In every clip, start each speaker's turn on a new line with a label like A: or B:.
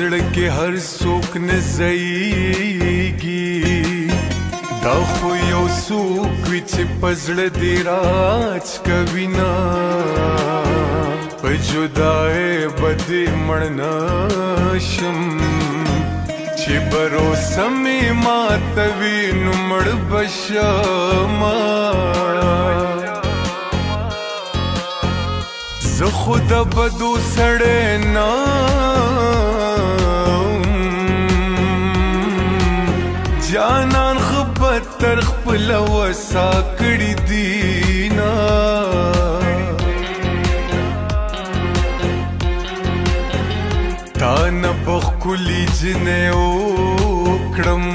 A: پزړه کې هر څوک نه ځایږي دا خو یو څوک وي چې پزړه دې راج کوي نه په جدای به دې مړ نه شم چې بروسه مې ماتوي نو مړ به شمه زه خو د بدو سړی نه جانان خو بدتر خپله وسا کړي دي نه تا نه به ښکلي جنۍ وکړم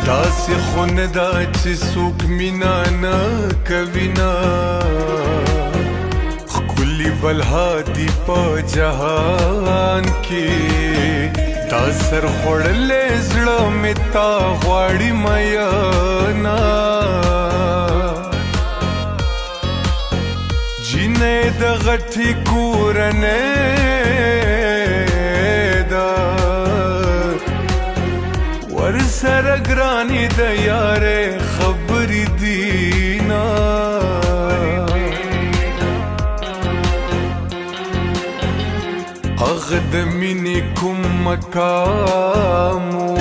A: داسې خو نه ده چې څوک مینه نه کوي نه ښکلي بلهادي په جهان کې دا سر خوړلی زړه مې تا غواړي میینه جینۍ د غټې کورنۍ ده ورسره ګرانې د یارې خبرې دي نه هغه د مینې کوم مقامو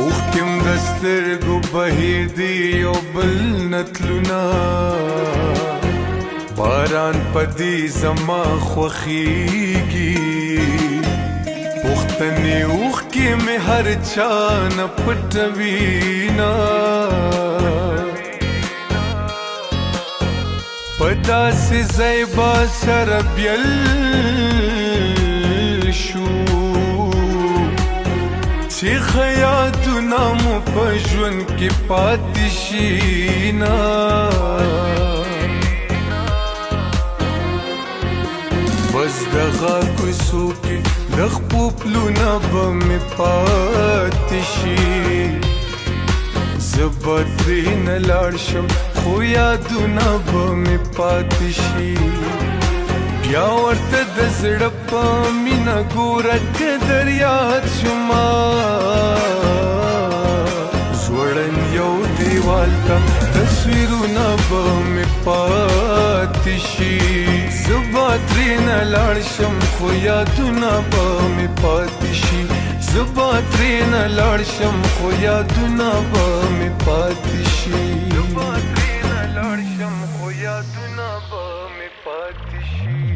A: اوښکې م د سترګو بهېدې یو بل نه تلونه باران په دې زما خوښېږي پوښتنې اوښکې مې هر چا نه پټوي نه په داسې ځای به سره بیل شو چې ښه یادونه مو په ژوند کې پاتې شي نه بس دغه کوڅو کې د خپو پلونه به مې پاتې شي زه به ترېنه لاړ شم خو یادونه به مې پاتې شي بیا ورته د زړه په مینه ګوره که دریاد شومه ځوړن یو دیوال ته تصویرونه به مې پاتې شي زه به ترېنه لاړ شم خو یادونه به مې پاتې شي زه به ترېنه لاړ شم خو یادونه به مې پاتې شي زه به ترېنه لاړ شم خو یادونه به مې پاتې شي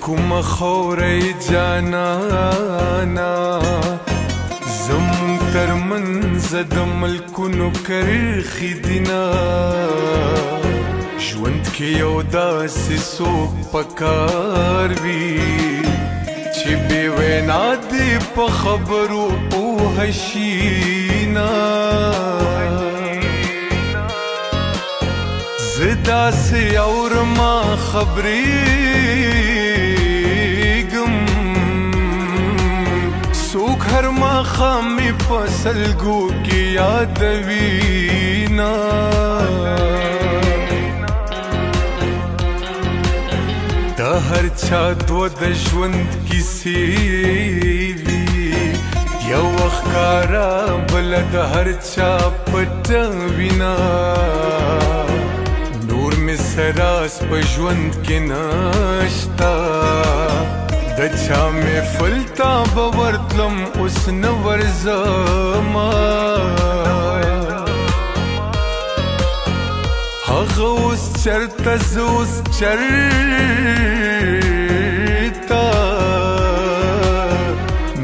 A: کومه خاوره جانانا زمونږ ترمنځه د ملکونو کرښې دي نه ژوند کې یو داسې څوک پکار وي چې بې وینا دې په خبرو پوه شي نه زه داسې اورمه خبرې څوک هر ماښام مې په سلګو کې یادوي نه د هر چا دوه د ژوند کیسې وي یوه ښکاره بله د هر چا پټه وي نه نور مې سراس په ژوند کې نشته د چا محفل ته به ورتلم اوس نه ورځمه هغه اوس چرته زه اوس چرته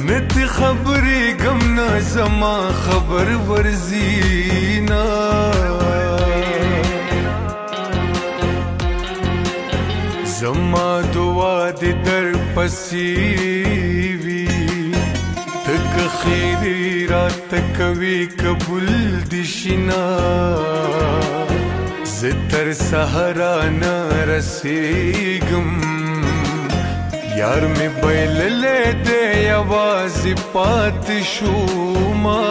A: نه دې خبرېږم نه زما خبر ورځي نه زما دعا دې در پسې وي ته که خیری رات کوي قبول دي شینا زه تر سحرا نه رسیږم یار می بایللې دې یوازې پاتې شوما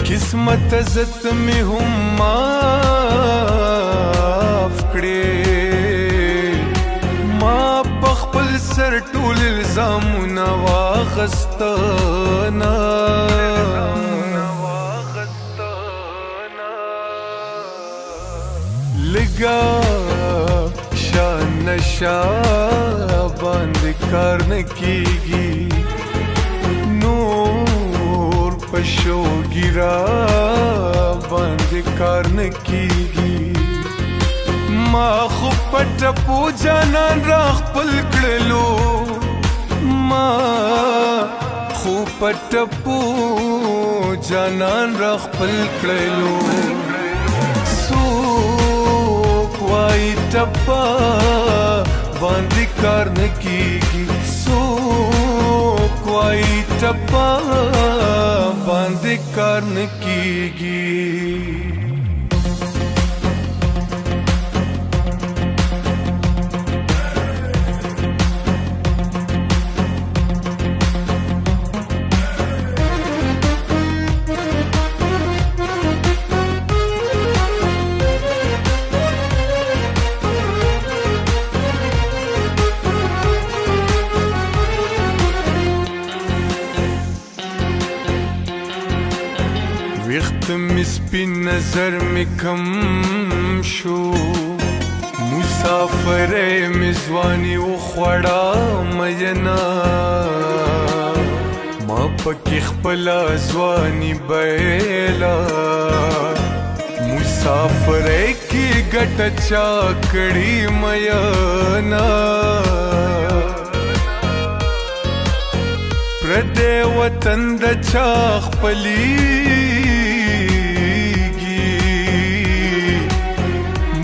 A: قسمت عزت می هم معاف کړې ما په خپل سر ټول الزامونه واخستانه لګا شان نشا باندې کار نه کیږي نور پښو ګرا باندې کار نه کیږي ما خو پټ پو جانان را خپل کړلو ما خو پټ پو جانان را خپل کړلو وای ټپا باندې کار نه کیږي څوک وای ټپا باندې کار نه کیږي وقت می سپین نظر می کم شو مسافر مزوانی و خوڑا مینا ما پکی خپلا زوانی بیلا مسافر کی گٹ چاکڑی مینا پردے وطن د چاخ پلی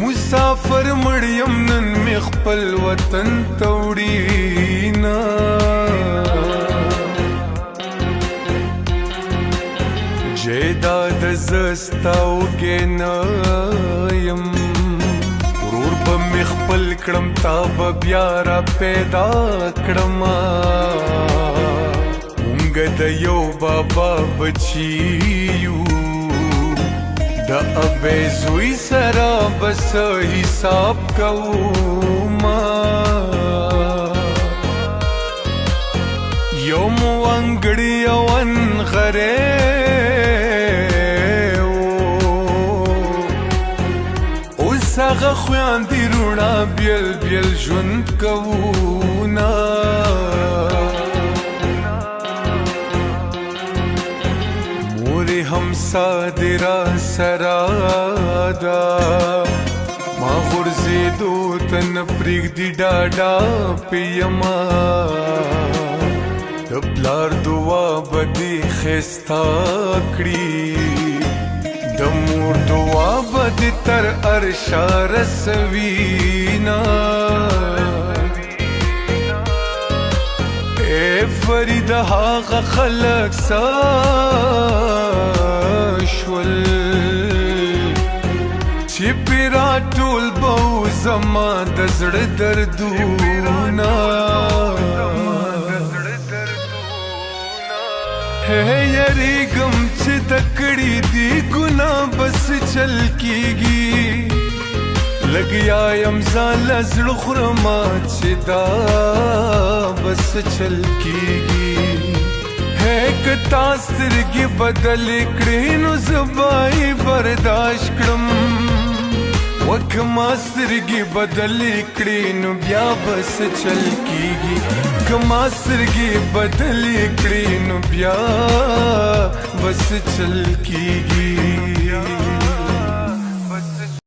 A: مسافر مړیم نن می خپل وطن توړینا جیداد زستاو ګنایم ورور به می خپل کړم تا به بیا را پیدا کړم مونږ د یو بابا بچیو د ابې زوی سره بس حساب کوما یوم وانګړی اون غره اوس هغه خویندې روڼا بیل بیل ژوند کوونه همسا دیرا سرادا ما غرزیدو تن پریگ دی ڈاڈا پیما دپلار دعا بدی خستا کڑی دمور دعا بدی تر ارشا رسوینا اے فرید هاغ خلق ساشول چی پیرا ټول بو زما د زړه دردونه ہے یریګم چې د کړي دی ګناه بس چل کیږي لګیا یم ځان له زړه خورما چې دا بس چل کیږي ہے که تا سترګې بدلې کړې نو زه به یې برداشت کړم وکما سترګې بدلې کړې نو بیا بس چل کیږي کما سترګې بدلې کړې نو بیا بس چل کیږي